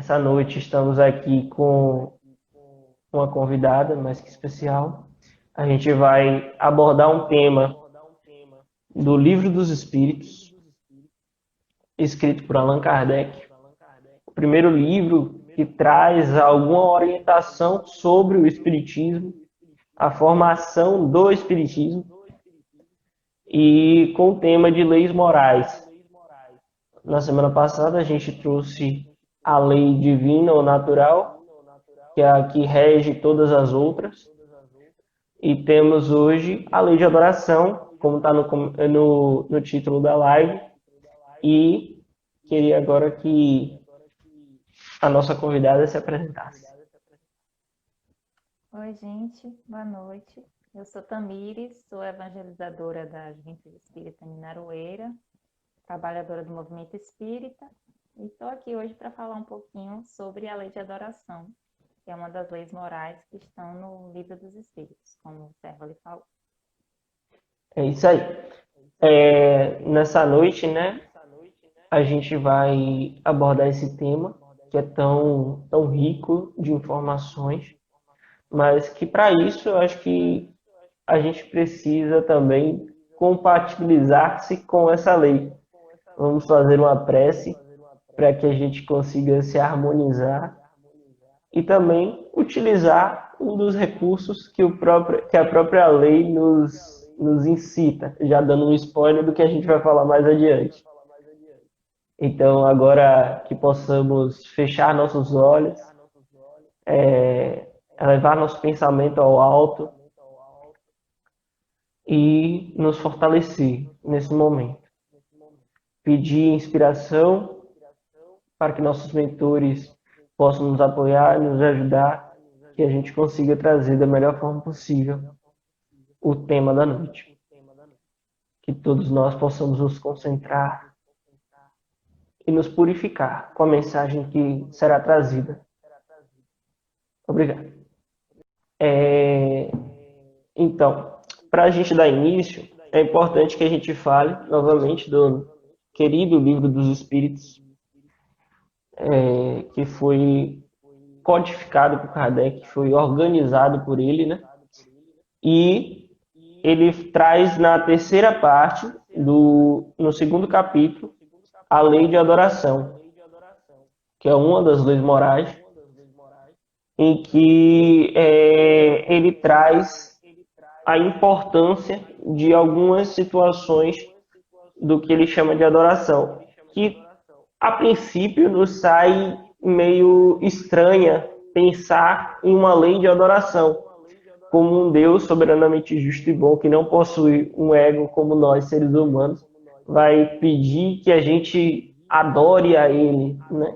Essa noite estamos aqui com uma convidada mais que especial. A gente vai abordar um tema do Livro dos Espíritos, escrito por Allan Kardec. O primeiro livro que traz alguma orientação sobre o Espiritismo, a formação do Espiritismo e com o tema de leis morais. Na semana passada a gente trouxe a lei divina ou natural, que é a que rege todas as outras. E temos hoje a lei de adoração, como está no título da live. E queria agora que a nossa convidada se apresentasse. Oi, gente, boa noite. Eu sou Tamires, sou evangelizadora da Juventude Espírita Minaroeira, trabalhadora do Movimento Espírita, e estou aqui hoje para falar um pouquinho sobre a lei de adoração, que é uma das leis morais que estão no Livro dos Espíritos, como o Servo lhe falou. É isso aí. Nessa noite, né, a gente vai abordar esse tema que é tão rico de informações, mas que para isso eu acho que a gente precisa também compatibilizar-se com essa lei. Vamos fazer uma prece para que a gente consiga se harmonizar e também utilizar um dos recursos que a própria lei nos incita, já dando um spoiler do que a gente vai falar mais adiante. Então, agora que possamos fechar nossos olhos, elevar nosso pensamento ao alto e nos fortalecer nesse momento. Pedir inspiração para que nossos mentores possam nos apoiar, nos ajudar, que a gente consiga trazer da melhor forma possível o tema da noite. Que todos nós possamos nos concentrar e nos purificar com a mensagem que será trazida. Obrigado. Então, para a gente dar início, é importante que a gente fale novamente do querido Livro dos Espíritos, que foi codificado por Kardec, foi organizado por ele, né? E ele traz na terceira parte, no segundo capítulo, a lei de adoração, que é uma das leis morais, em que ele traz a importância de algumas situações do que ele chama de adoração, que a princípio nos sai meio estranha pensar em uma lei de adoração, como um Deus soberanamente justo e bom, que não possui um ego como nós, seres humanos, vai pedir que a gente adore a Ele, né?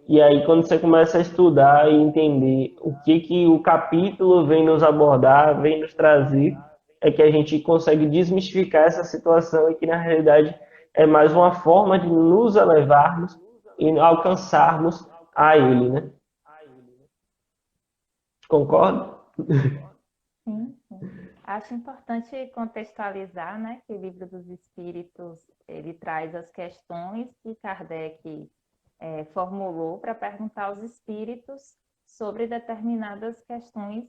E aí, quando você começa a estudar e entender o que o capítulo vem nos abordar, vem nos trazer, é que a gente consegue desmistificar essa situação e que, na realidade, é mais uma forma de nos elevarmos e alcançarmos a Ele, né? Concorda? Sim, sim. Acho importante contextualizar, né, que o Livro dos Espíritos, ele traz as questões que Kardec formulou para perguntar aos espíritos sobre determinadas questões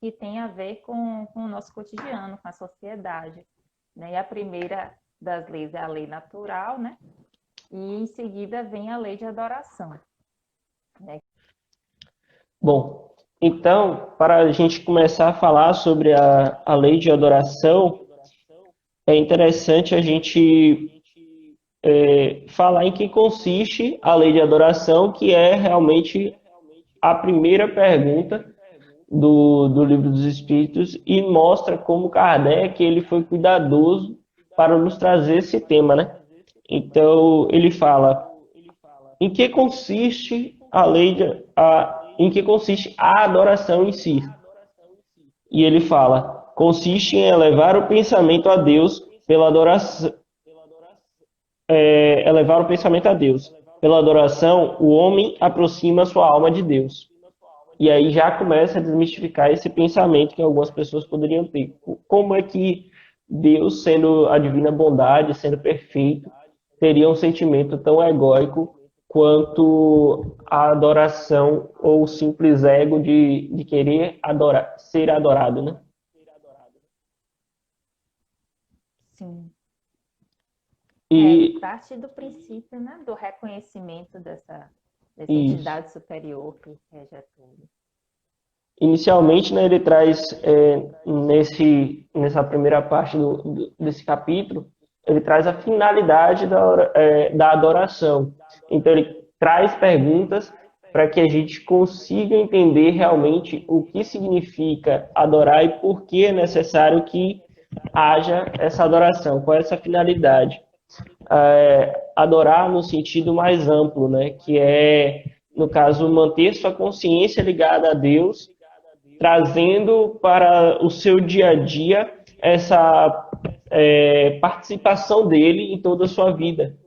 que têm a ver com o nosso cotidiano, com a sociedade. Né? E a primeira das leis é a lei natural, né? E em seguida vem a lei de adoração. Né? Bom, então, para a gente começar a falar sobre a lei de adoração, é interessante a gente falar em que consiste a lei de adoração, que é realmente a primeira pergunta do Livro dos Espíritos e mostra como Kardec ele foi cuidadoso para nos trazer esse tema, né? Então, ele fala em que consiste em que consiste a adoração em si. E ele fala, consiste em elevar o pensamento a Deus pela adoração, elevar o pensamento a Deus. Pela adoração, o homem aproxima sua alma de Deus. E aí já começa a desmistificar esse pensamento que algumas pessoas poderiam ter. Como é que Deus, sendo a divina bondade, sendo perfeito, teria um sentimento tão egóico quanto a adoração ou o simples ego de querer adorar, ser adorado, né? Sim. Ele E parte do princípio, né, do reconhecimento dessa isso. entidade superior que rege a tudo. Inicialmente, né, ele traz nessa primeira parte desse capítulo, ele traz a finalidade da adoração. Então, ele traz perguntas para que a gente consiga entender realmente o que significa adorar e por que é necessário que haja essa adoração, qual é essa finalidade. Adorar no sentido mais amplo, né, que é, no caso, manter sua consciência ligada a Deus, trazendo para o seu dia a dia essa participação dele em toda a sua vida.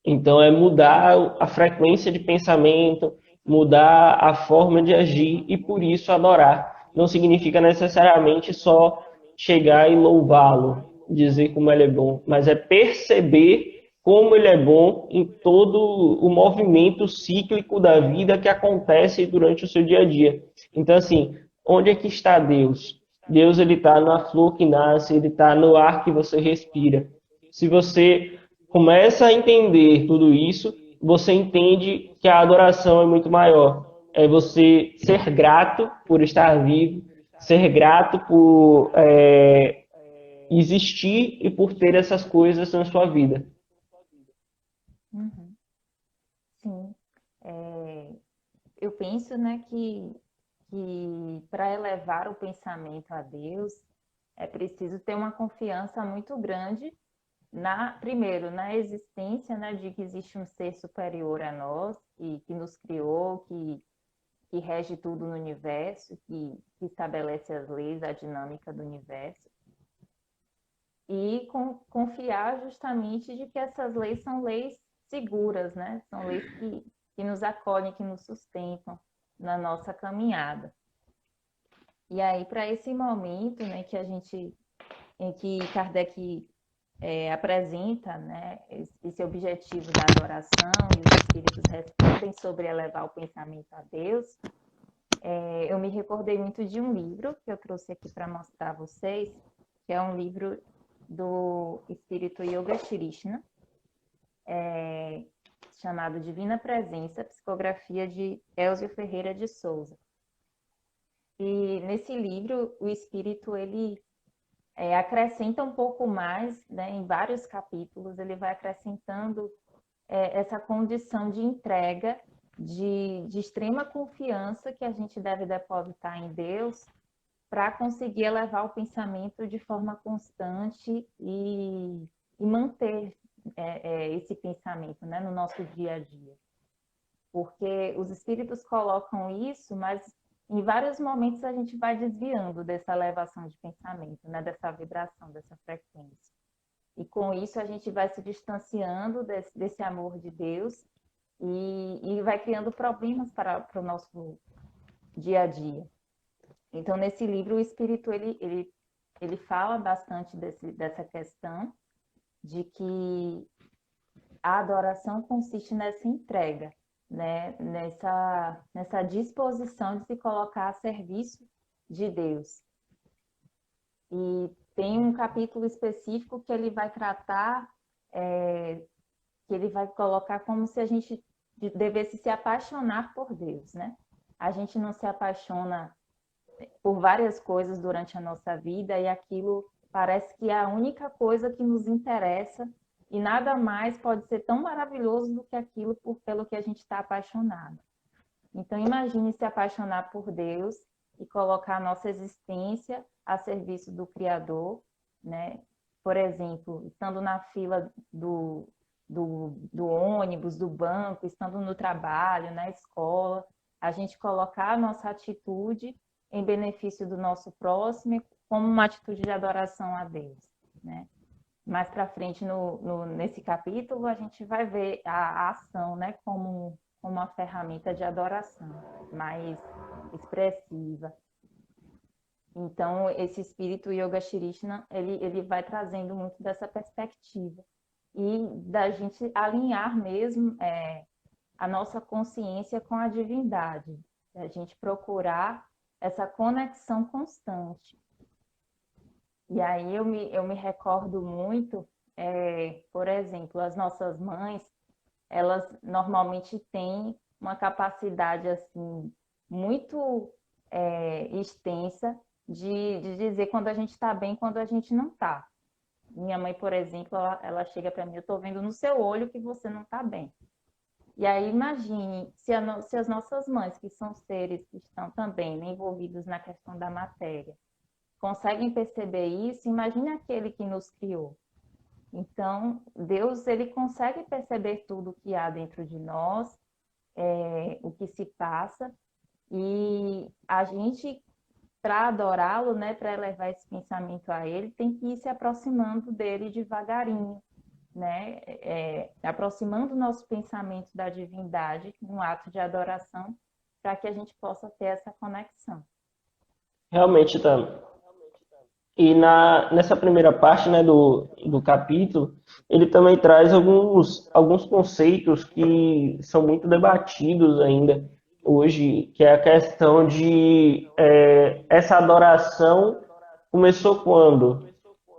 Então, é mudar a frequência de pensamento, mudar a forma de agir e, por isso, adorar. Não significa necessariamente só chegar e louvá-lo, dizer como ele é bom, mas é perceber como ele é bom em todo o movimento cíclico da vida que acontece durante o seu dia a dia. Então, assim, onde é que está Deus? Deus, ele está na flor que nasce, ele está no ar que você respira. Se você começa a entender tudo isso, você entende que a adoração é muito maior. É você ser grato por estar vivo, ser grato por existir e por ter essas coisas na sua vida. Uhum. Sim. Eu penso, né, que para elevar o pensamento a Deus é preciso ter uma confiança muito grande primeiro, na existência, né, de que existe um ser superior a nós, que nos criou, que rege tudo no universo, que estabelece as leis, a dinâmica do universo, e confiar justamente de que essas leis são leis seguras, né? São leis que nos acolhem, que nos sustentam na nossa caminhada. E aí, para esse momento, né, em que Kardec apresenta, né, esse objetivo da adoração e os espíritos respondem sobre elevar o pensamento a Deus, eu me recordei muito de um livro que eu trouxe aqui para mostrar a vocês, que é um livro do espírito Yoga Shirishna, chamado Divina Presença, psicografia de Elzio Ferreira de Souza. E nesse livro, o espírito ele acrescenta um pouco mais, né, em vários capítulos, ele vai acrescentando essa condição de entrega, de extrema confiança que a gente deve depositar em Deus para conseguir elevar o pensamento de forma constante e manter esse pensamento, né, no nosso dia a dia. Porque os espíritos colocam isso, mas em vários momentos a gente vai desviando dessa elevação de pensamento, né, dessa vibração, dessa frequência. E com isso a gente vai se distanciando desse amor de Deus e vai criando problemas para o nosso dia a dia. Então, nesse livro, o Espírito ele fala bastante dessa questão de que a adoração consiste nessa entrega, né? Nessa disposição de se colocar a serviço de Deus. E tem um capítulo específico que ele vai tratar, que ele vai colocar como se a gente devesse se apaixonar por Deus, né? A gente não se apaixona por várias coisas durante a nossa vida e aquilo parece que é a única coisa que nos interessa e nada mais pode ser tão maravilhoso do que aquilo pelo que a gente está apaixonado. Então, imagine se apaixonar por Deus e colocar a nossa existência a serviço do Criador, né? Por exemplo, estando na fila do ônibus, do banco, estando no trabalho, na escola, a gente colocar a nossa atitude em benefício do nosso próximo como uma atitude de adoração a Deus, né? Mais para frente nesse capítulo a gente vai ver a ação, né, como uma ferramenta de adoração mais expressiva. Então esse espírito Yoga Shirishna ele vai trazendo muito dessa perspectiva e da gente alinhar mesmo a nossa consciência com a divindade, a gente procurar essa conexão constante. E aí eu me recordo muito, por exemplo, as nossas mães, elas normalmente têm uma capacidade assim muito extensa de dizer quando a gente está bem e quando a gente não está. Minha mãe, por exemplo, ela chega para mim, eu estou vendo no seu olho que você não está bem. E aí imagine se as nossas mães, que são seres que estão também, né, envolvidos na questão da matéria, conseguem perceber isso, imagine aquele que nos criou. Então, Deus, ele consegue perceber tudo que há dentro de nós, o que se passa, e a gente, para adorá-lo, né, para elevar esse pensamento a ele, tem que ir se aproximando dele devagarinho, né, aproximando o nosso pensamento da divindade no ato de adoração, para que a gente possa ter essa conexão. Realmente, tá. E nessa primeira parte, né, do capítulo, ele também traz alguns conceitos que são muito debatidos ainda hoje, que é a questão de essa adoração começou quando?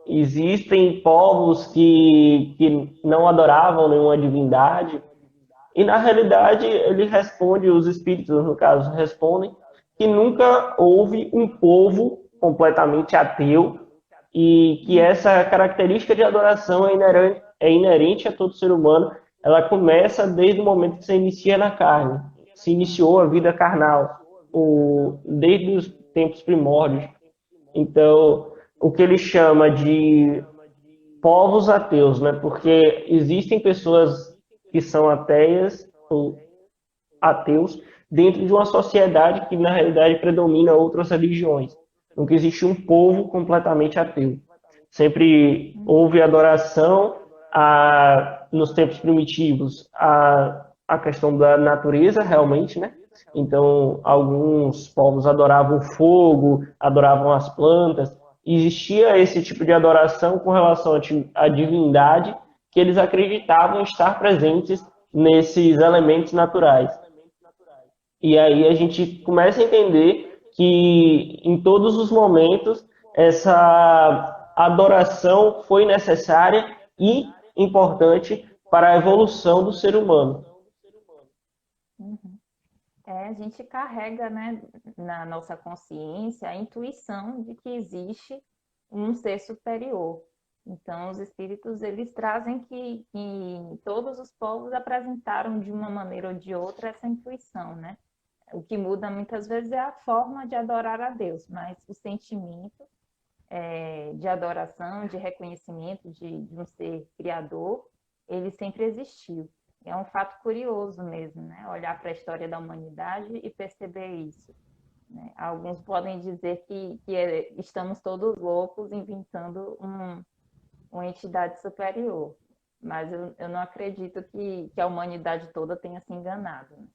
Existem povos que não adoravam nenhuma divindade, e na realidade ele responde, os espíritos, no caso, respondem que nunca houve um povo completamente ateu e que essa característica de adoração é inerente a todo ser humano. Ela começa desde o momento que se inicia na carne, se iniciou a vida carnal, desde os tempos primórdios. Então, o que ele chama de povos ateus, né? Porque existem pessoas que são ateias ou ateus dentro de uma sociedade que na realidade predomina outras religiões. Nunca existe um povo completamente ateu. Sempre houve adoração nos tempos primitivos a questão da natureza, realmente, né? Então, alguns povos adoravam o fogo, adoravam as plantas. Existia esse tipo de adoração com relação à divindade que eles acreditavam estar presentes nesses elementos naturais. E aí a gente começa a entender que em todos os momentos essa adoração foi necessária e importante para a evolução do ser humano. Uhum. A gente carrega, né, na nossa consciência a intuição de que existe um ser superior. Então, os espíritos, eles trazem que todos os povos apresentaram de uma maneira ou de outra essa intuição, né? O que muda muitas vezes é a forma de adorar a Deus, mas o sentimento de adoração, de reconhecimento de um ser criador, ele sempre existiu. É um fato curioso mesmo, né? Olhar para a história da humanidade e perceber isso. Né? Alguns podem dizer que estamos todos loucos inventando uma entidade superior, mas eu não acredito que a humanidade toda tenha se enganado. Né?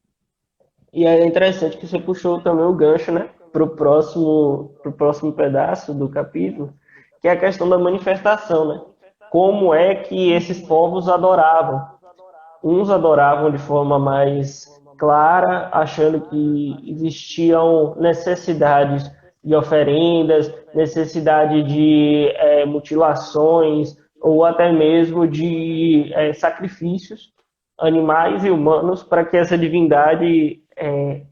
E é interessante que você puxou também o gancho, né, pro próximo pedaço do capítulo, que é a questão da manifestação, né? Como é que esses povos adoravam? Uns adoravam de forma mais clara, achando que existiam necessidades de oferendas, necessidade de mutilações ou até mesmo de sacrifícios animais e humanos para que essa divindade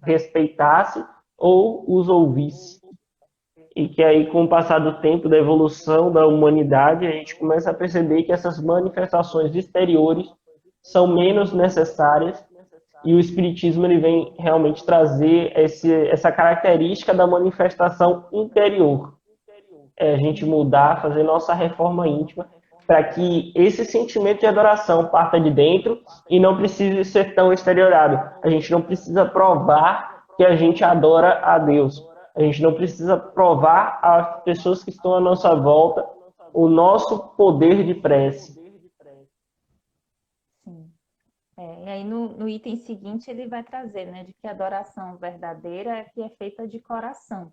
respeitasse ou os ouvisse. E que aí, com o passar do tempo, da evolução da humanidade, a gente começa a perceber que essas manifestações exteriores são menos necessárias e o Espiritismo ele vem realmente trazer essa característica da manifestação interior. É a gente mudar, fazer nossa reforma íntima para que esse sentimento de adoração parta de dentro e não precise ser tão exteriorado. A gente não precisa provar que a gente adora a Deus. A gente não precisa provar às pessoas que estão à nossa volta o nosso poder de prece. Sim. E aí no item seguinte ele vai trazer, né, de que a adoração verdadeira é a que é feita de coração.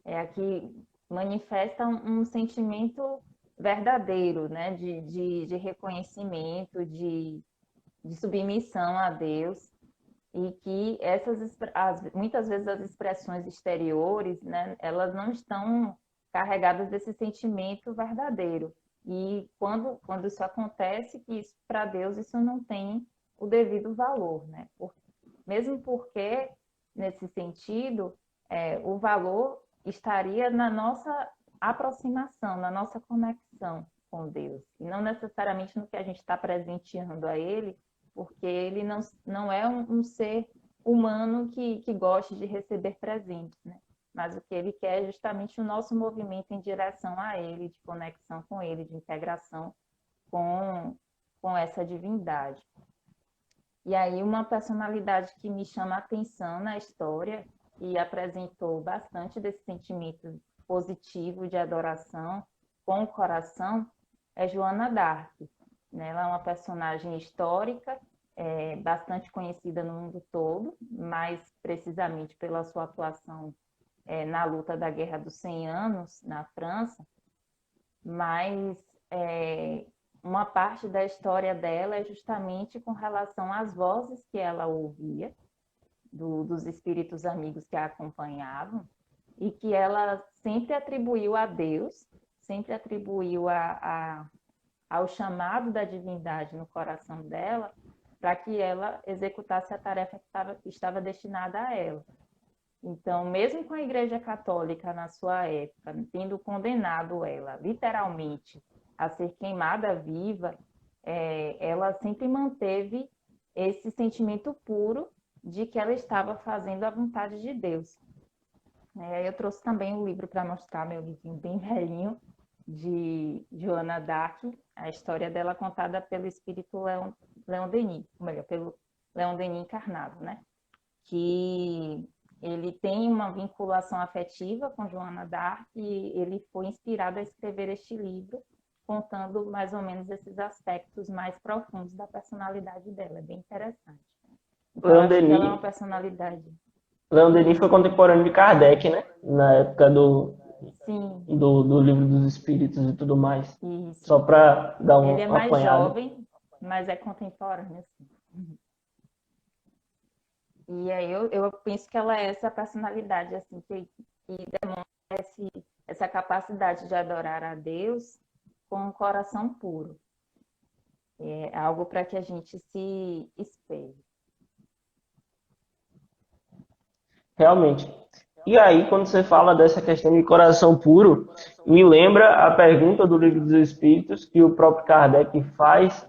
É a que manifesta um sentimento verdadeiro, né? De reconhecimento, de submissão a Deus, e que muitas vezes as expressões exteriores, né, elas não estão carregadas desse sentimento verdadeiro. E quando isso acontece, que isso para Deus isso não tem o devido valor, né? Mesmo porque, nesse sentido, o valor estaria na nossa aproximação, na nossa conexão com Deus, e não necessariamente no que a gente está presenteando a Ele, porque Ele não é um ser humano que goste de receber presentes, né? Mas o que Ele quer é justamente o nosso movimento em direção a Ele, de conexão com Ele, de integração com essa divindade. E aí uma personalidade que me chama a atenção na história e apresentou bastante desse sentimento positivo de adoração com o coração é Joana d'Arc. Ela é uma personagem histórica, bastante conhecida no mundo todo, mais precisamente pela sua atuação na luta da Guerra dos 100 Anos, na França, mas uma parte da história dela é justamente com relação às vozes que ela ouvia, dos espíritos amigos que a acompanhavam, e que ela sempre atribuiu a Deus, sempre atribuiu ao chamado da divindade no coração dela, para que ela executasse a tarefa que estava destinada a ela. Então, mesmo com a Igreja Católica, na sua época, tendo condenado ela, literalmente, a ser queimada viva, ela sempre manteve esse sentimento puro de que ela estava fazendo a vontade de Deus. Eu trouxe também um livro para mostrar, meu livrinho bem velhinho, de Joana d'Arc, a história dela contada pelo espírito Leon Denis, ou melhor, pelo Leon Denis encarnado, né? Que ele tem uma vinculação afetiva com Joana d'Arc e ele foi inspirado a escrever este livro, contando mais ou menos esses aspectos mais profundos da personalidade dela. É bem interessante. Então, eu acho que ela é uma personalidade. Leon Denis foi contemporâneo de Kardec, né? Na época Sim. do Livro dos Espíritos e tudo mais. Isso. Só para dar Ele é mais apanhado. jovem, mas é contemporâneo, assim. E aí eu penso que ela é essa personalidade, assim, que demonstra essa capacidade de adorar a Deus com um coração puro. É algo para que a gente se espelhe. Realmente. E aí, quando você fala dessa questão de coração puro, me lembra a pergunta do Livro dos Espíritos que o próprio Kardec faz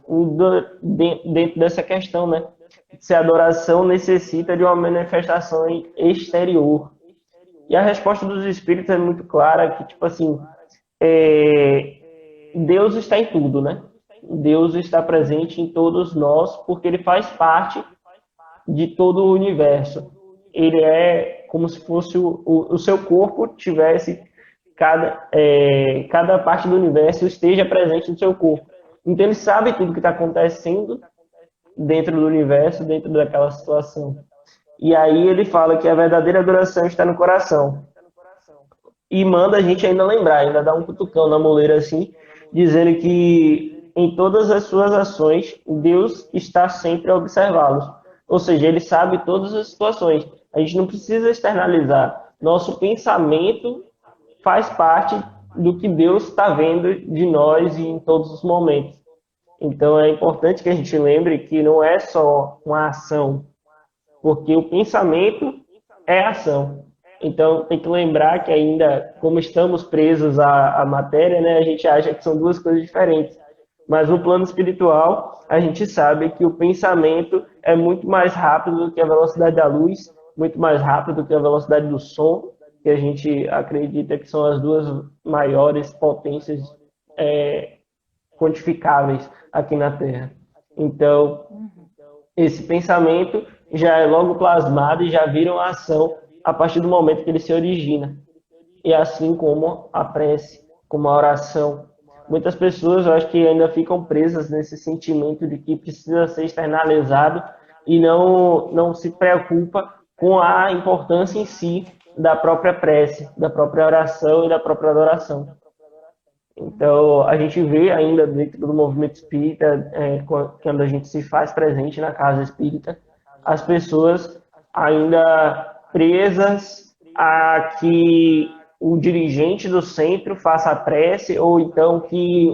dentro dessa questão, né? Se a adoração necessita de uma manifestação exterior. E a resposta dos Espíritos é muito clara, que, tipo assim, Deus está em tudo, né? Deus está presente em todos nós, porque Ele faz parte de todo o universo. Ele é como se fosse o seu corpo tivesse cada parte do universo esteja presente no seu corpo. Então ele sabe tudo que está acontecendo dentro do universo, dentro daquela situação. E aí ele fala que a verdadeira adoração está no coração. E manda a gente ainda lembrar, ainda dá um cutucão na moleira assim, dizendo que em todas as suas ações, Deus está sempre a observá-los. Ou seja, ele sabe todas as situações. A gente não precisa externalizar. Nosso pensamento faz parte do que Deus está vendo de nós em todos os momentos. Então é importante que a gente lembre que não é só uma ação, porque o pensamento é ação. Então tem que lembrar que ainda, como estamos presos à matéria, né, a gente acha que são duas coisas diferentes. Mas no plano espiritual, a gente sabe que o pensamento é muito mais rápido do que a velocidade da luz, muito mais rápido do que a velocidade do som, que a gente acredita que são as duas maiores potências quantificáveis aqui na Terra. Então, esse pensamento já é logo plasmado e já vira uma ação a partir do momento que ele se origina. E assim como a prece, como a oração. Muitas pessoas, eu acho que ainda ficam presas nesse sentimento de que precisa ser externalizado e não se preocupa com a importância em si da própria prece, da própria oração e da própria adoração. Então, a gente vê ainda dentro do movimento espírita, quando a gente se faz presente na casa espírita, as pessoas ainda presas a que o dirigente do centro faça a prece, ou então que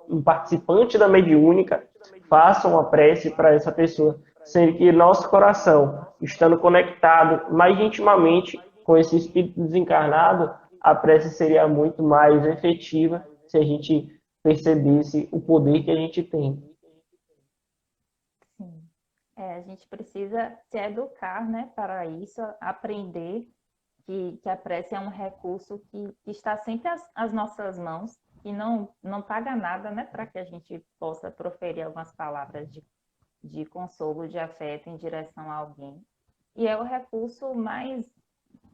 um participante da mediúnica faça uma prece para essa pessoa, sendo que nosso coração, estando conectado mais intimamente com esse espírito desencarnado, a prece seria muito mais efetiva se a gente percebesse o poder que a gente tem. Sim. A gente precisa se educar, né, para isso, aprender que a prece é um recurso que está sempre às nossas mãos e não paga nada, né, para que a gente possa proferir algumas palavras de consolo, de afeto em direção a alguém. E é o recurso mais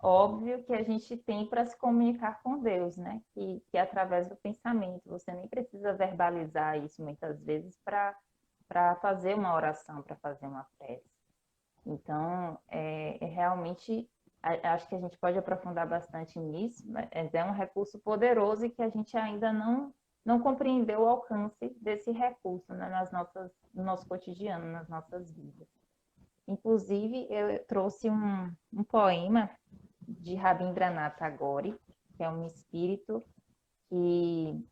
óbvio que a gente tem para se comunicar com Deus, né? Que é através do pensamento. Você nem precisa verbalizar isso muitas vezes para fazer uma oração, para fazer uma prece. Então, realmente, acho que a gente pode aprofundar bastante nisso, mas é um recurso poderoso e que a gente ainda não compreendeu o alcance desse recurso, né, no nosso cotidiano, nas nossas vidas. Inclusive, eu trouxe um poema de Rabindranath Tagore, que é um espírito que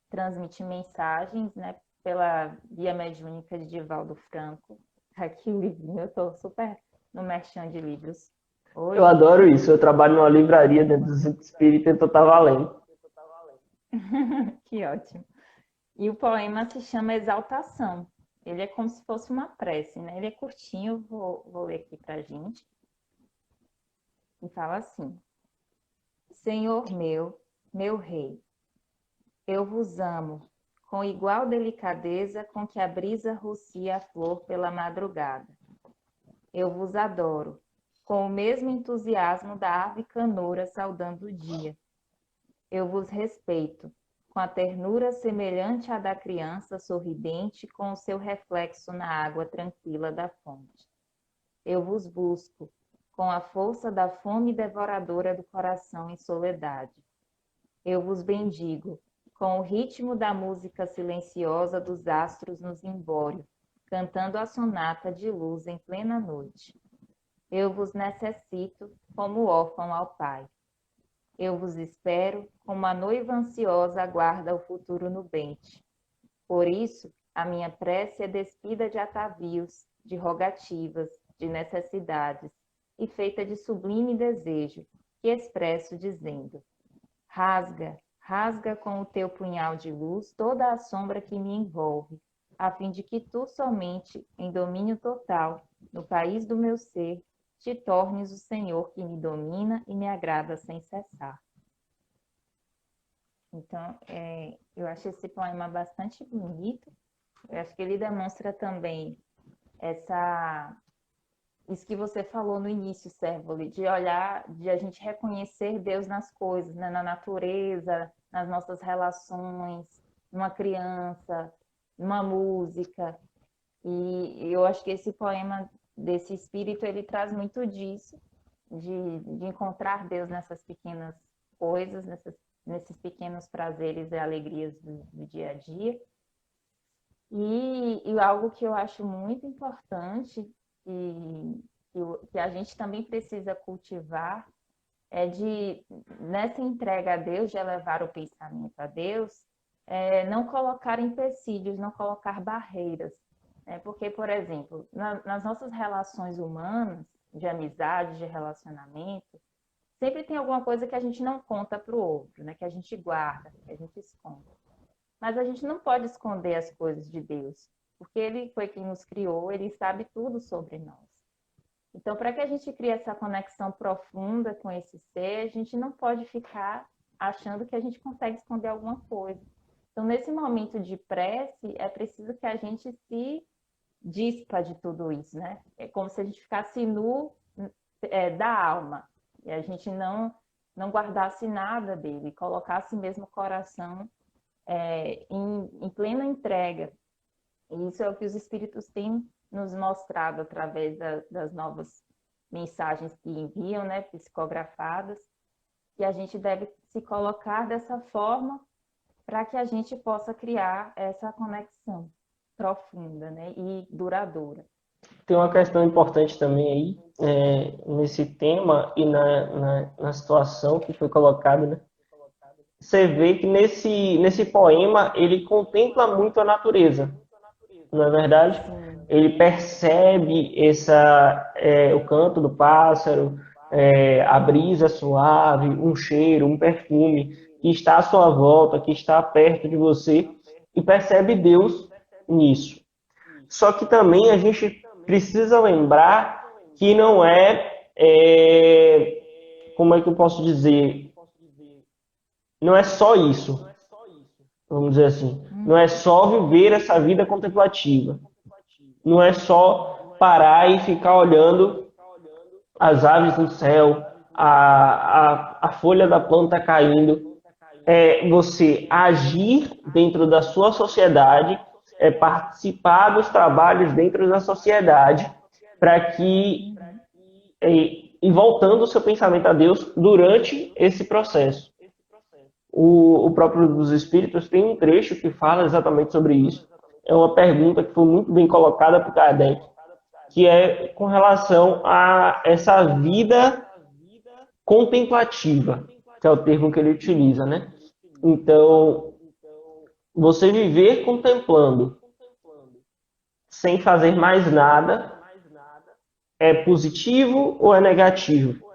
transmite mensagens, né, pela via mediúnica de Divaldo Franco. Aqui o livrinho, eu estou super no merchan de livros Eu hoje. adoro isso. Eu trabalho numa livraria dentro do Centro Espírita, então tá valendo. Que ótimo. E o poema se chama Exaltação. Ele é como se fosse uma prece, né? Ele é curtinho, vou ler aqui pra gente. E fala assim: Senhor meu rei, eu vos amo com igual delicadeza com que a brisa rocia a flor pela madrugada. Eu vos adoro com o mesmo entusiasmo da ave canoura saudando o dia. Eu vos respeito com a ternura semelhante à da criança sorridente com o seu reflexo na água tranquila da fonte. Eu vos busco com a força da fome devoradora do coração em soledade. Eu vos bendigo com o ritmo da música silenciosa dos astros no zimbório, cantando a sonata de luz em plena noite. Eu vos necessito como órfão ao Pai. Eu vos espero como a noiva ansiosa aguarda o futuro nubente. Por isso, a minha prece é despida de atavios, de rogativas, de necessidades, e feita de sublime desejo, que expresso dizendo: rasga, rasga com o teu punhal de luz toda a sombra que me envolve, a fim de que tu somente, em domínio total, no país do meu ser, te tornes o Senhor que me domina e me agrada sem cessar. Então, eu acho esse poema bastante bonito. Eu acho que ele demonstra também essa isso que você falou no início, Sérvoli, de olhar, de a gente reconhecer Deus nas coisas, né? Na natureza, nas nossas relações, numa criança, numa música. E eu acho que esse poema desse espírito, ele traz muito disso, de encontrar Deus nessas pequenas coisas, nesses pequenos prazeres e alegrias do dia a dia. E algo que eu acho muito importante e que a gente também precisa cultivar é nessa entrega a Deus, de elevar o pensamento a Deus, não colocar empecilhos, não colocar barreiras. Né? Porque, por exemplo, nas nossas relações humanas, de amizade, de relacionamento, sempre tem alguma coisa que a gente não conta para o outro, né? Que a gente guarda, que a gente esconde. Mas a gente não pode esconder as coisas de Deus, porque Ele foi quem nos criou, Ele sabe tudo sobre nós. Então, para que a gente crie essa conexão profunda com esse ser, a gente não pode ficar achando que a gente consegue esconder alguma coisa. Então, nesse momento de prece, é preciso que a gente se dispa de tudo isso, né? É como se a gente ficasse nu da alma e a gente não guardasse nada dele, colocasse mesmo o coração em plena entrega. E isso é o que os espíritos têm nos mostrado através das novas mensagens que enviam, né, psicografadas, que a gente deve se colocar dessa forma para que a gente possa criar essa conexão profunda, né, e duradoura. Tem uma questão importante também aí, nesse tema e na situação que foi colocada, né? Você vê que nesse poema ele contempla muito a natureza, não é verdade? Sim, Ele percebe o canto do pássaro, a brisa suave, um cheiro, um perfume que está à sua volta, que está perto de você, e percebe Deus nisso. Só que também a gente precisa lembrar que não como é que eu posso dizer? Não é só isso, vamos dizer assim. Não é uhum, só viver essa vida contemplativa. Não é só parar e ficar olhando as aves no céu, a folha da planta caindo. É você agir dentro da sua sociedade, participar dos trabalhos dentro da sociedade, para que, uhum. e voltando o seu pensamento a Deus durante esse processo. O próprio dos Espíritos tem um trecho que fala exatamente sobre isso. É uma pergunta que foi muito bem colocada por Kardec, que é com relação a essa vida contemplativa, que é o termo que ele utiliza, né? Então, você viver contemplando, sem fazer mais nada, é positivo ou é negativo?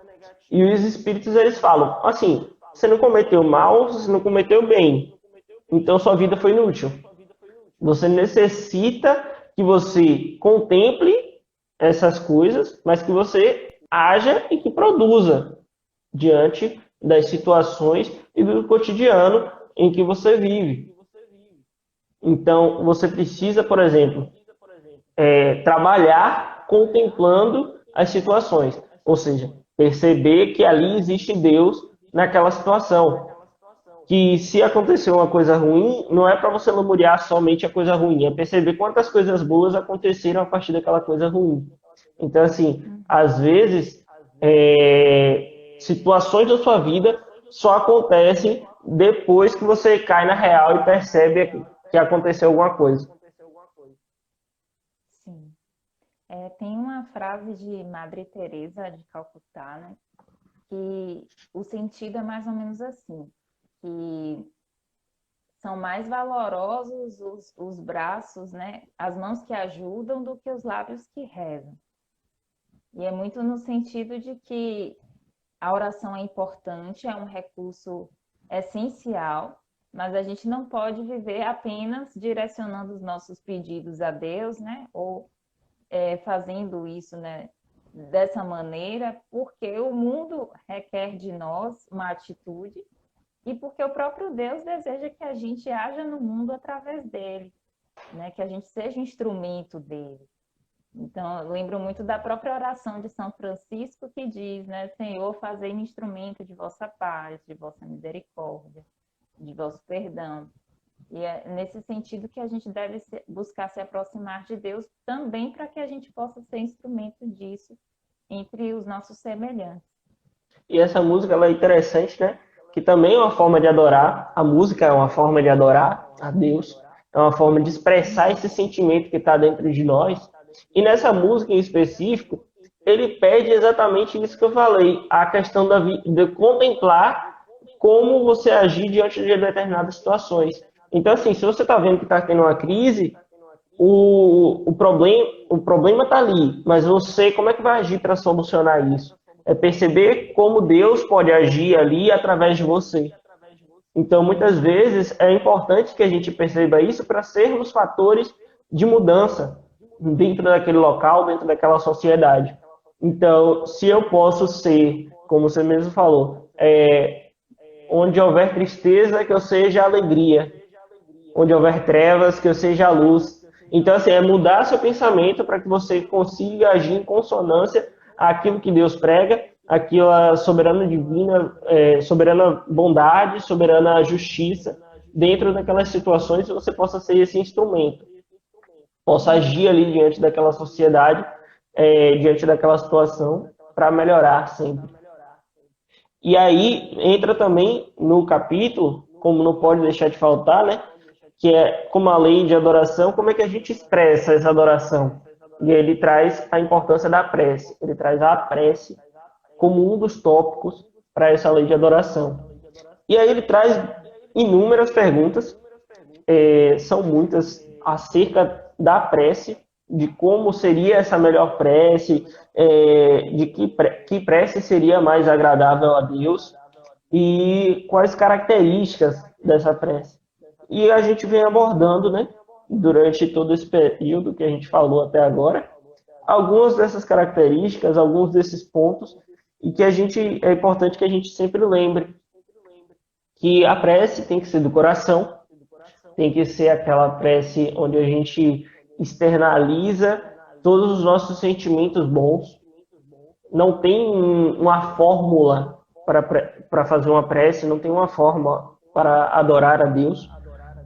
E os espíritos eles falam assim: você não cometeu mal, você não cometeu bem, então sua vida foi inútil. Você necessita que você contemple essas coisas, mas que você haja e que produza diante das situações e do cotidiano em que você vive. Então, você precisa, por exemplo, trabalhar contemplando as situações, ou seja, perceber que ali existe Deus naquela situação. Que se aconteceu uma coisa ruim, não é para você lamuriar somente a coisa ruim, é perceber quantas coisas boas aconteceram a partir daquela coisa ruim. Então, assim, Uhum. às vezes, situações da sua vida só acontecem depois que você cai na real e percebe que aconteceu alguma coisa. Sim. Tem uma frase de Madre Teresa de Calcutá, né, que o sentido é mais ou menos assim, que são mais valorosos os braços, né, as mãos que ajudam do que os lábios que rezam. E é muito no sentido de que a oração é importante, é um recurso essencial, mas a gente não pode viver apenas direcionando os nossos pedidos a Deus, né? Ou fazendo isso, né? Dessa maneira, porque o mundo requer de nós uma atitude e porque o próprio Deus deseja que a gente haja no mundo através dele, né? Que a gente seja instrumento dele. Então, eu lembro muito da própria oração de São Francisco que diz, né, Senhor, fazei-me instrumento de vossa paz, de vossa misericórdia, de vosso perdão. E é nesse sentido que a gente deve buscar se aproximar de Deus também para que a gente possa ser instrumento disso entre os nossos semelhantes. E essa música ela é interessante, né? Que também é uma forma de adorar. A música é uma forma de adorar a Deus. É uma forma de expressar esse sentimento que está dentro de nós. E nessa música em específico, ele pede exatamente isso que eu falei, a questão de contemplar como você agir diante de determinadas situações. Então, assim, se você está vendo que está tendo uma crise, o problema está ali, mas você, como é que vai agir para solucionar isso? É perceber como Deus pode agir ali através de você. Então, muitas vezes, é importante que a gente perceba isso para sermos fatores de mudança dentro daquele local, dentro daquela sociedade. Então, se eu posso ser, como você mesmo falou, onde houver tristeza, que eu seja alegria, onde houver trevas, que eu seja a luz. Então, assim, é mudar seu pensamento para que você consiga agir em consonância àquilo que Deus prega, aquilo a soberana divina, soberana bondade, soberana justiça, dentro daquelas situações, você possa ser esse instrumento, possa agir Uhum. ali diante daquela sociedade, diante daquela situação, para melhorar sempre. E aí entra também no capítulo como não pode deixar de faltar, né? Que é como a lei de adoração, como é que a gente expressa essa adoração? E ele traz a importância da prece. Ele traz a prece como um dos tópicos para essa lei de adoração. E aí ele traz inúmeras perguntas, são muitas, acerca da prece, de como seria essa melhor prece, de que prece seria mais agradável a Deus e quais características dessa prece. E a gente vem abordando, né, durante todo esse período que a gente falou até agora, algumas dessas características, alguns desses pontos, e que é importante que a gente sempre lembre que a prece tem que ser do coração, tem que ser aquela prece onde a gente externaliza todos os nossos sentimentos bons. Não tem uma fórmula para fazer uma prece, não tem uma forma para adorar a Deus.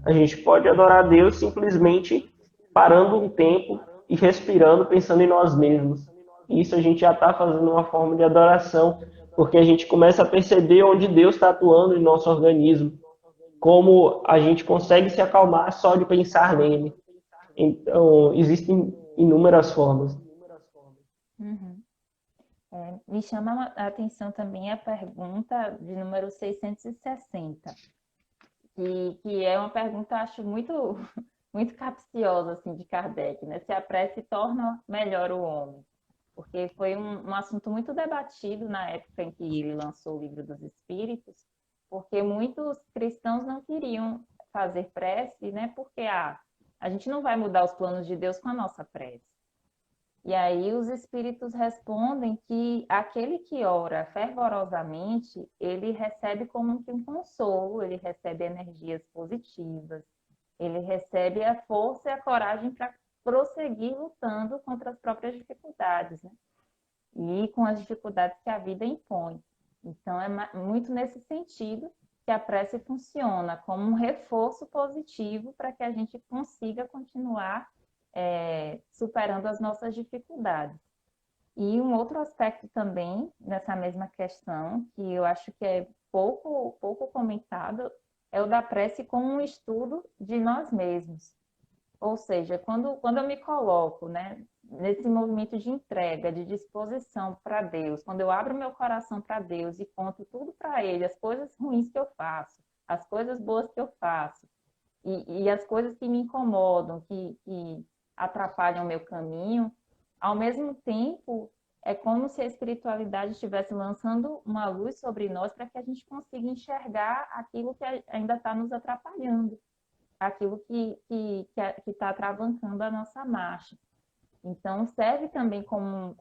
A gente pode adorar a Deus simplesmente parando um tempo e respirando, pensando em nós mesmos. Isso a gente já está fazendo uma forma de adoração, porque a gente começa a perceber onde Deus está atuando em nosso organismo, como a gente consegue se acalmar só de pensar nele. Então, existem inúmeras formas. Uhum. Me chama a atenção também a pergunta de número 660, que é uma pergunta, acho, muito, muito capciosa, assim, de Kardec, né? Se a prece torna melhor o homem. Porque foi um assunto muito debatido na época em que ele lançou o Livro dos Espíritos, porque muitos cristãos não queriam fazer prece, né? Porque a gente não vai mudar os planos de Deus com a nossa prece. E aí os espíritos respondem que aquele que ora fervorosamente, ele recebe como que um consolo, ele recebe energias positivas, ele recebe a força e a coragem para prosseguir lutando contra as próprias dificuldades, né? E com as dificuldades que a vida impõe. Então, é muito nesse sentido que a prece funciona como um reforço positivo para que a gente consiga continuar superando as nossas dificuldades. E um outro aspecto também nessa mesma questão, que eu acho que é pouco comentado, é o da prece como um estudo de nós mesmos. Ou seja, quando eu me coloco, né, nesse movimento de entrega, de disposição para Deus, quando eu abro meu coração para Deus e conto tudo para Ele, as coisas ruins que eu faço, as coisas boas que eu faço, e as coisas que me incomodam, que atrapalham o meu caminho, ao mesmo tempo, é como se a espiritualidade estivesse lançando uma luz sobre nós para que a gente consiga enxergar aquilo que ainda está nos atrapalhando, aquilo que está atravancando a nossa marcha. Então, serve também como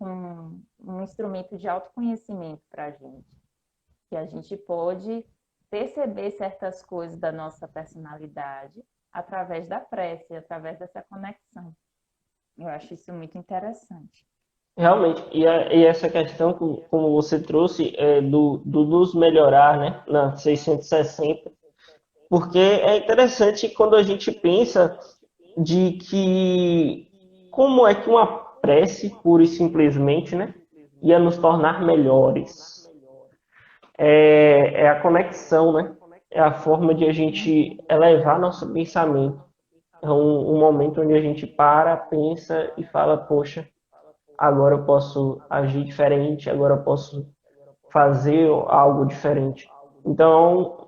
um instrumento de autoconhecimento para a gente pode perceber certas coisas da nossa personalidade através da prece, através dessa conexão. Eu acho isso muito interessante. Realmente, e essa questão, como você trouxe, do nos melhorar, né, na 660, porque é interessante quando a gente pensa de que como é que uma prece, pura e simplesmente, né, ia nos tornar melhores. É a conexão, né? É a forma de a gente elevar nosso pensamento. É um momento onde a gente para, pensa e fala, poxa, agora eu posso agir diferente, agora eu posso fazer algo diferente. Então,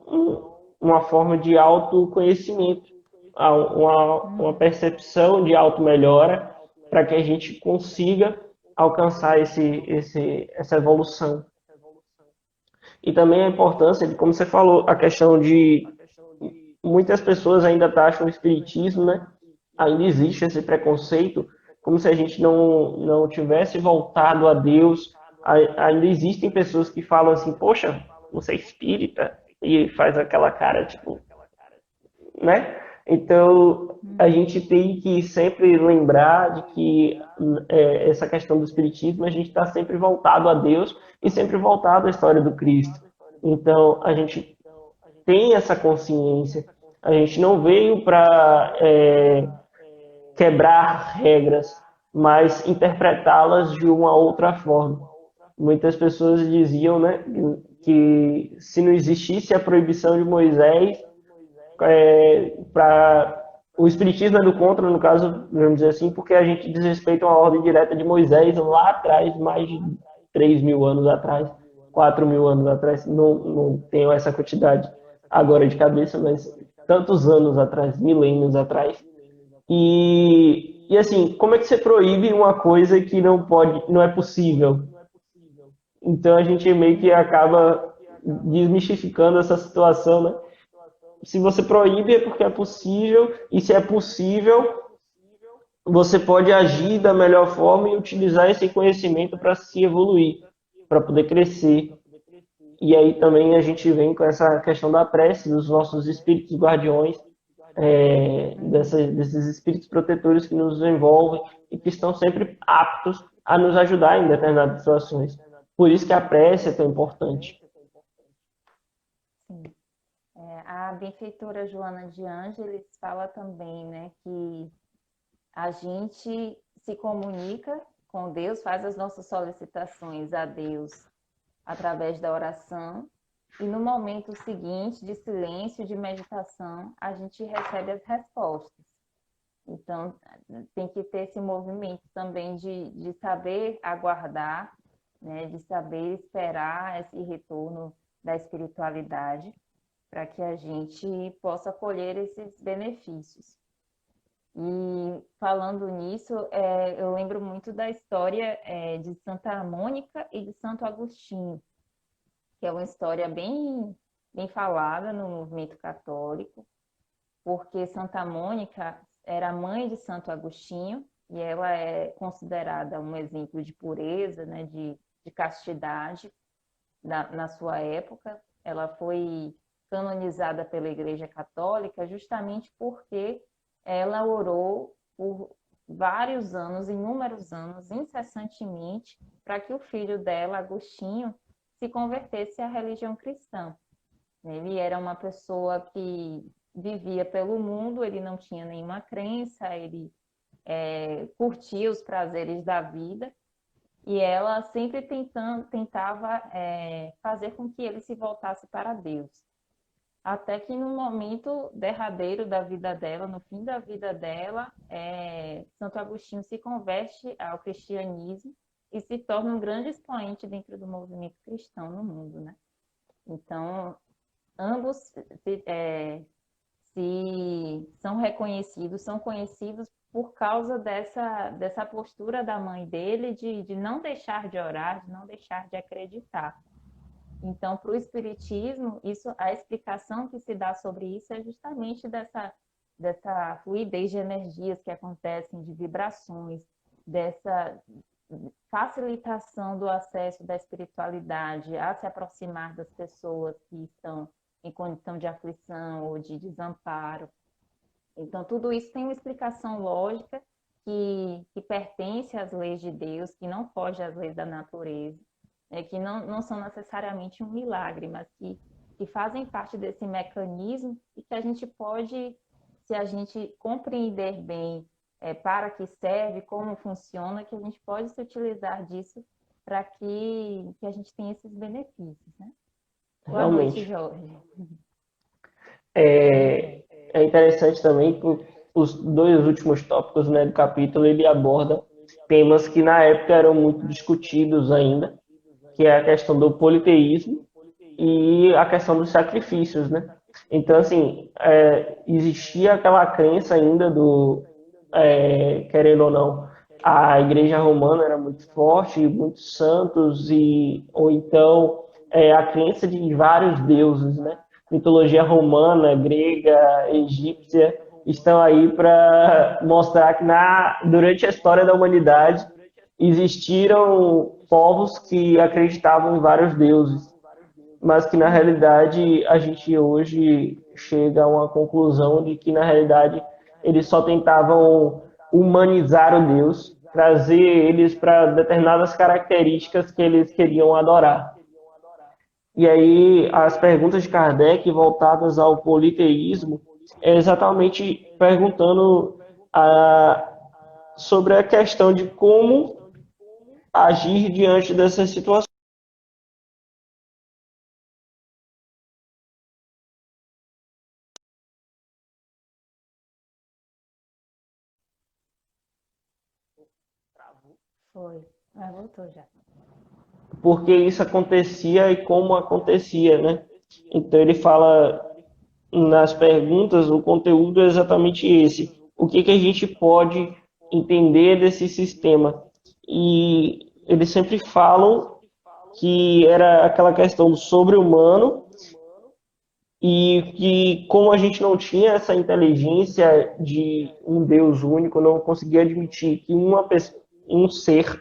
uma forma de autoconhecimento, uma percepção de auto-melhora para que a gente consiga alcançar essa evolução. E também a importância de, como você falou, a questão de muitas pessoas ainda taxam o espiritismo, né? Ainda existe esse preconceito, como se a gente não tivesse voltado a Deus. Ainda existem pessoas que falam assim, poxa, você é espírita? E faz aquela cara, tipo, né? Então, a gente tem que sempre lembrar de que essa questão do espiritismo, a gente está sempre voltado a Deus e sempre voltado à história do Cristo. Então, a gente tem essa consciência. A gente não veio para quebrar regras, mas interpretá-las de uma outra forma. Muitas pessoas diziam, né, que se não existisse a proibição de Moisés, para o espiritismo é do contra, no caso, vamos dizer assim, porque a gente desrespeita uma ordem direta de Moisés lá atrás, mais de 3.000 anos atrás, 4.000 anos atrás, não tenho essa quantidade agora de cabeça, mas tantos anos atrás, milênios atrás. E assim, como é que você proíbe uma coisa que não pode, não é possível? Então a gente meio que acaba desmistificando essa situação, né? Se você proíbe é porque é possível, e se é possível, você pode agir da melhor forma e utilizar esse conhecimento para se evoluir, para poder crescer. E aí também a gente vem com essa questão da prece, dos nossos espíritos guardiões, desses espíritos protetores que nos envolvem e que estão sempre aptos a nos ajudar em determinadas situações. Por isso que a prece é tão importante. Sim. A benfeitora Joana de Ângeles fala também, né, que a gente se comunica com Deus, faz as nossas solicitações a Deus através da oração, e no momento seguinte de silêncio, de meditação, a gente recebe as respostas. Então, tem que ter esse movimento também de saber aguardar, né, de saber esperar esse retorno da espiritualidade, para que a gente possa colher esses benefícios. E falando nisso, eu lembro muito da história de Santa Mônica e de Santo Agostinho, que é uma história bem falada no movimento católico, porque Santa Mônica era mãe de Santo Agostinho e ela é considerada um exemplo de pureza, né, de castidade na sua época. Ela foi canonizada pela Igreja Católica justamente porque ela orou por vários anos, inúmeros anos, incessantemente, para que o filho dela, Agostinho, se convertesse à religião cristã. Ele era uma pessoa que vivia pelo mundo, ele não tinha nenhuma crença, ele curtia os prazeres da vida, e ela sempre tentava fazer com que ele se voltasse para Deus. Até que no momento derradeiro da vida dela, no fim da vida dela, Santo Agostinho se converte ao cristianismo e se torna um grande expoente dentro do movimento cristão no mundo, né? Então, ambos se são reconhecidos, são conhecidos por causa dessa postura da mãe dele de não deixar de orar, de não deixar de acreditar. Então, para o Espiritismo, a explicação que se dá sobre isso é justamente dessa fluidez de energias que acontecem, de vibrações, dessa facilitação do acesso da espiritualidade a se aproximar das pessoas que estão em condição de aflição ou de desamparo. Então, tudo isso tem uma explicação lógica que pertence às leis de Deus, que não foge às leis da natureza, que não são necessariamente um milagre, mas que fazem parte desse mecanismo e que a gente pode, se a gente compreender bem para que serve, como funciona, que a gente pode se utilizar disso para que a gente tenha esses benefícios, né? Boa noite, Realmente. Jorge. É interessante também que os dois últimos tópicos, né, do capítulo ele aborda temas que na época eram muito discutidos ainda, que é a questão do politeísmo e a questão dos sacrifícios, né? Então, assim, existia aquela crença ainda querendo ou não, a Igreja Romana era muito forte, muitos santos, ou então a crença de vários deuses, né? Mitologia romana, grega, egípcia, estão aí para mostrar que durante a história da humanidade existiram povos que acreditavam em vários deuses, mas que na realidade a gente hoje chega a uma conclusão de que na realidade eles só tentavam humanizar o Deus, trazer eles para determinadas características que eles queriam adorar. E aí as perguntas de Kardec voltadas ao politeísmo é exatamente perguntando sobre a questão de como agir diante dessas situações. Foi. Mas voltou já. Porque isso acontecia e como acontecia, né? Então ele fala nas perguntas, o conteúdo é exatamente esse. O que que a gente pode entender desse sistema? E eles sempre falam que era aquela questão do sobre-humano e que como a gente não tinha essa inteligência de um Deus único, não conseguia admitir que um ser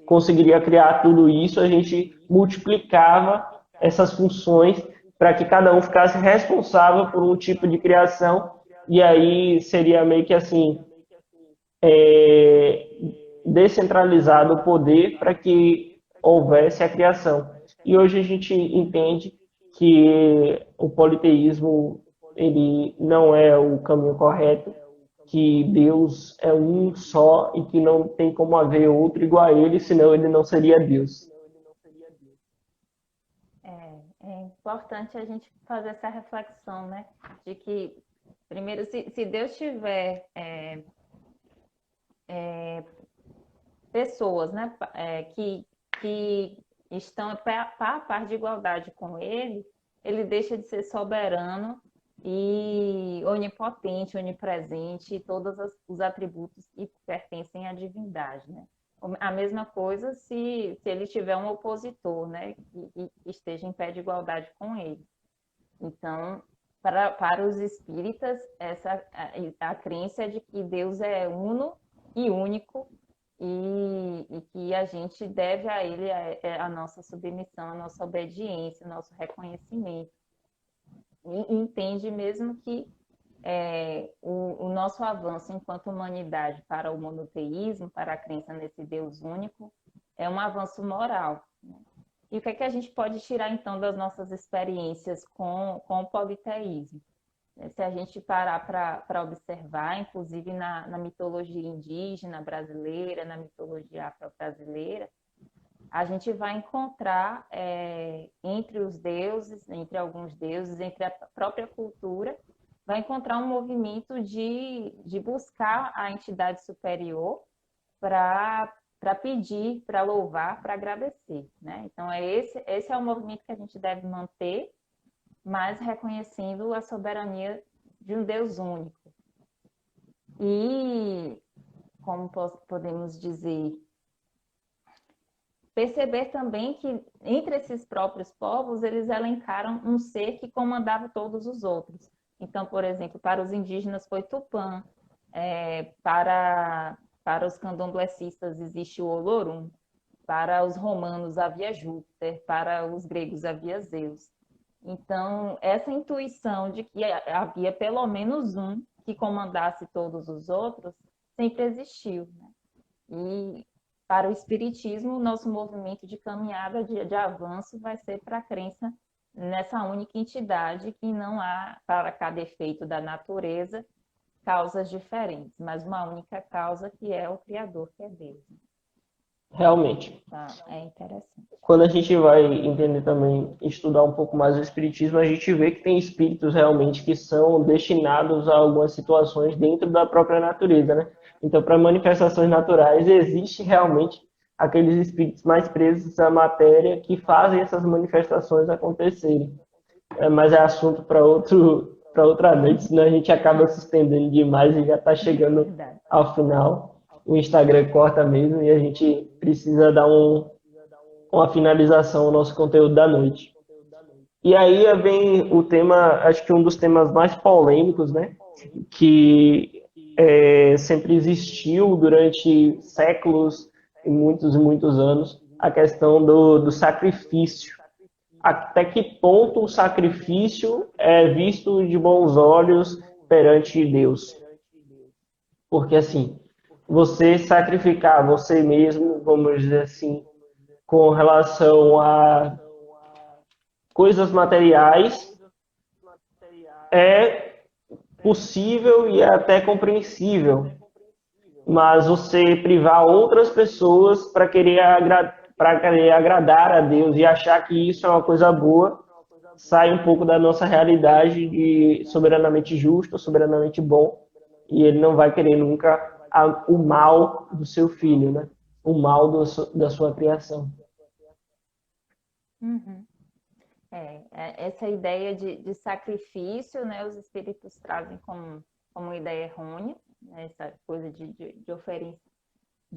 conseguiria criar tudo isso, a gente multiplicava essas funções para que cada um ficasse responsável por um tipo de criação e aí seria meio que assim é, descentralizado o poder para que houvesse a criação. E hoje a gente entende que o politeísmo ele não é o caminho correto, que Deus é um só e que não tem como haver outro igual a ele, senão ele não seria Deus. É importante a gente fazer essa reflexão, né? De que, primeiro, se Deus tiver pessoas, né, que estão par a par de igualdade com ele, ele deixa de ser soberano e onipotente, onipresente, todos os atributos que pertencem à divindade, né? A mesma coisa se ele tiver um opositor, né, que esteja em pé de igualdade com ele. Então, para os espíritas, a crença é de que Deus é uno e único e que a gente deve a ele a nossa submissão, a nossa obediência, o nosso reconhecimento. E entende mesmo que o nosso avanço enquanto humanidade para o monoteísmo, para a crença nesse Deus único, é um avanço moral, né? E o que é que a gente pode tirar, então, das nossas experiências com o politeísmo? Se a gente parar para observar, inclusive na mitologia indígena brasileira, na mitologia afro-brasileira, a gente vai encontrar entre os deuses, entre alguns deuses, entre a própria cultura, vai encontrar um movimento de buscar a entidade superior para pedir, para louvar, para agradecer, né? Então, esse é o movimento que a gente deve manter, mas reconhecendo a soberania de um Deus único. E, como podemos dizer, perceber também que entre esses próprios povos, eles elencaram um ser que comandava todos os outros. Então, por exemplo, para os indígenas foi Tupã, para os candomblecistas existe o Olorum, para os romanos havia Júpiter, para os gregos havia Zeus. Então, essa intuição de que havia pelo menos um que comandasse todos os outros sempre existiu, né? E para o Espiritismo, o nosso movimento de caminhada, de avanço, vai ser para a crença nessa única entidade que não há, para cada efeito da natureza, causas diferentes, mas uma única causa que é o Criador, que é Deus. Realmente. Tá? É interessante. Quando a gente vai entender também, estudar um pouco mais o espiritismo, a gente vê que tem espíritos realmente que são destinados a algumas situações dentro da própria natureza, né? Então, para manifestações naturais, existe realmente aqueles espíritos mais presos à matéria que fazem essas manifestações acontecerem. Mas é assunto para outra noite, senão a gente acaba se estendendo demais e já está chegando Verdade. ao final. O Instagram corta mesmo e a gente precisa dar uma finalização ao nosso conteúdo da noite. E aí vem o tema, acho que um dos temas mais polêmicos, né? Que sempre existiu durante séculos e muitos anos, a questão do sacrifício. Até que ponto o sacrifício é visto de bons olhos perante Deus? Porque assim, você sacrificar você mesmo, vamos dizer assim, com relação a coisas materiais é possível e é até compreensível, mas você privar outras pessoas para querer agradar a Deus e achar que isso é uma coisa boa, sai um pouco da nossa realidade de soberanamente justo, soberanamente bom, e ele não vai querer nunca o mal do seu filho, né? o mal da sua criação. Uhum. Essa ideia de sacrifício, né, os espíritos trazem como uma ideia errônea, né, essa coisa de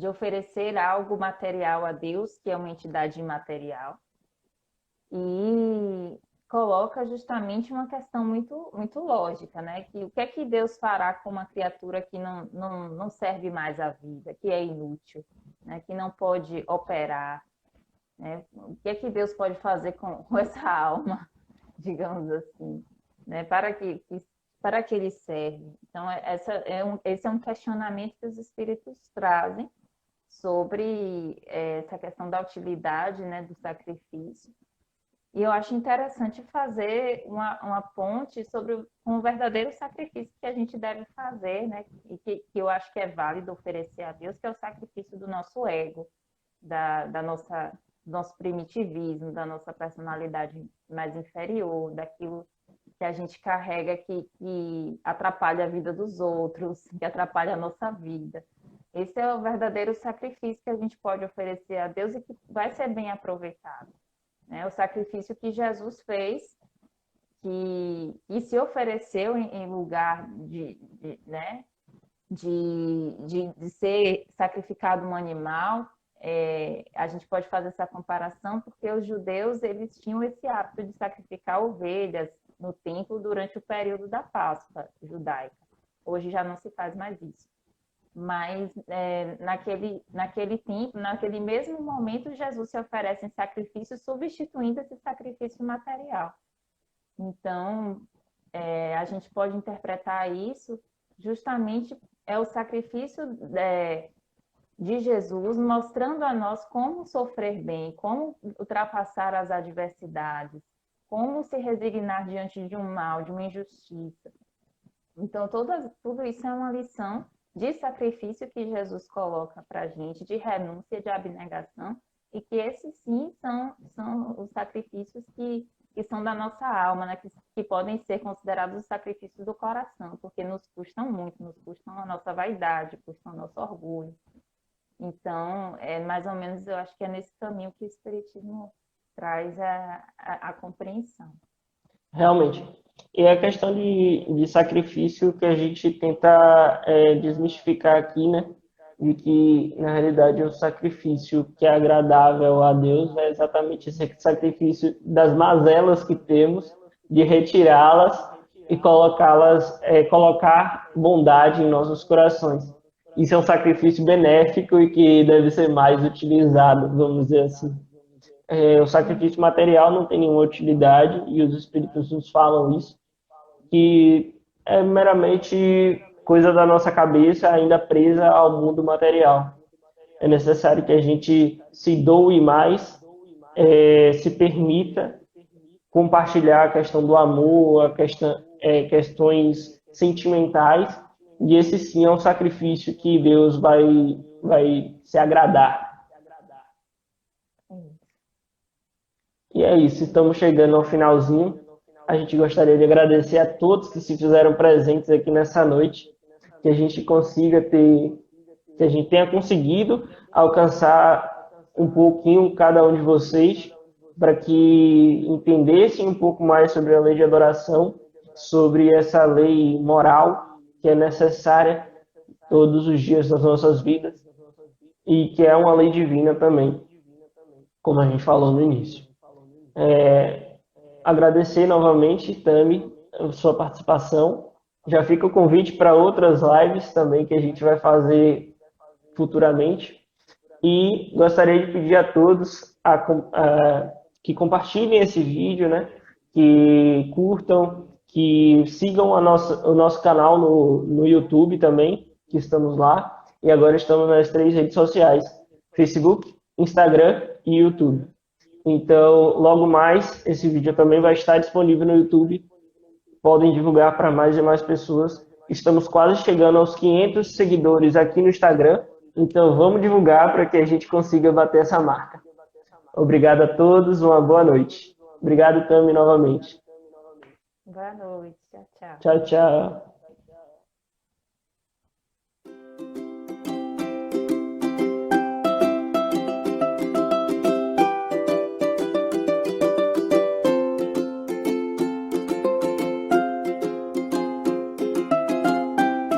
oferecer algo material a Deus, que é uma entidade imaterial, e coloca justamente uma questão muito lógica, né? Que o que é que Deus fará com uma criatura que não serve mais à vida, que é inútil, né? Que não pode operar, né? O que é que Deus pode fazer com essa alma, digamos assim, né? Para que ele serve? Então, esse é um questionamento que os espíritos trazem sobre essa questão da utilidade, né, do sacrifício. E eu acho interessante fazer uma ponte sobre um verdadeiro sacrifício que a gente deve fazer, né? E que eu acho que é válido oferecer a Deus, que é o sacrifício do nosso ego, da nossa, do nosso primitivismo, da nossa personalidade mais inferior, daquilo que a gente carrega que atrapalha a vida dos outros, que atrapalha a nossa vida. Esse é o verdadeiro sacrifício que a gente pode oferecer a Deus e que vai ser bem aproveitado, né? O sacrifício que Jesus fez, que se ofereceu em lugar né, de ser sacrificado um animal. A gente pode fazer essa comparação porque os judeus eles tinham esse hábito de sacrificar ovelhas no templo durante o período da Páscoa judaica. Hoje já não se faz mais isso. Mas naquele tempo, naquele mesmo momento, Jesus se oferece em sacrifício, substituindo esse sacrifício material. Então, a gente pode interpretar isso justamente o sacrifício de Jesus, mostrando a nós como sofrer bem, como ultrapassar as adversidades, como se resignar diante de um mal, de uma injustiça. Então, tudo isso é uma lição de sacrifício que Jesus coloca para a gente, de renúncia, de abnegação, e que esses sim são os sacrifícios que são da nossa alma, né? Que podem ser considerados os sacrifícios do coração, porque nos custam muito, nos custam a nossa vaidade, custam o nosso orgulho. Então, mais ou menos, eu acho que é nesse caminho que o Espiritismo traz a compreensão. Realmente. E a questão de sacrifício que a gente tenta desmistificar aqui, né? De que, na realidade, o sacrifício que é agradável a Deus é exatamente esse sacrifício das mazelas que temos, de retirá-las e colocar bondade em nossos corações. Isso é um sacrifício benéfico e que deve ser mais utilizado, vamos dizer assim. O sacrifício material não tem nenhuma utilidade, e os espíritos nos falam isso, que é meramente coisa da nossa cabeça ainda presa ao mundo material. É necessário que a gente se doe mais, se permita compartilhar a questão do amor, questões sentimentais, e esse sim é um sacrifício que Deus vai se agradar. E é isso, estamos chegando ao finalzinho. A gente gostaria de agradecer a todos que se fizeram presentes aqui nessa noite, que a gente que a gente tenha conseguido alcançar um pouquinho cada um de vocês, para que entendessem um pouco mais sobre a lei de adoração, sobre essa lei moral que é necessária todos os dias das nossas vidas e que é uma lei divina também, como a gente falou no início. Agradecer novamente, Tami, a sua participação. Já fica o convite para outras lives também que a gente vai fazer futuramente. E gostaria de pedir a todos que compartilhem esse vídeo, né? Que curtam, que sigam o nosso canal no YouTube também, que estamos lá. E agora estamos nas 3 redes sociais: Facebook, Instagram e YouTube. Então, logo mais, esse vídeo também vai estar disponível no YouTube. Podem divulgar para mais e mais pessoas. Estamos quase chegando aos 500 seguidores aqui no Instagram. Então, vamos divulgar para que a gente consiga bater essa marca. Obrigado a todos, uma boa noite. Obrigado, Tami, novamente. Boa noite, tchau, tchau. Tchau, tchau.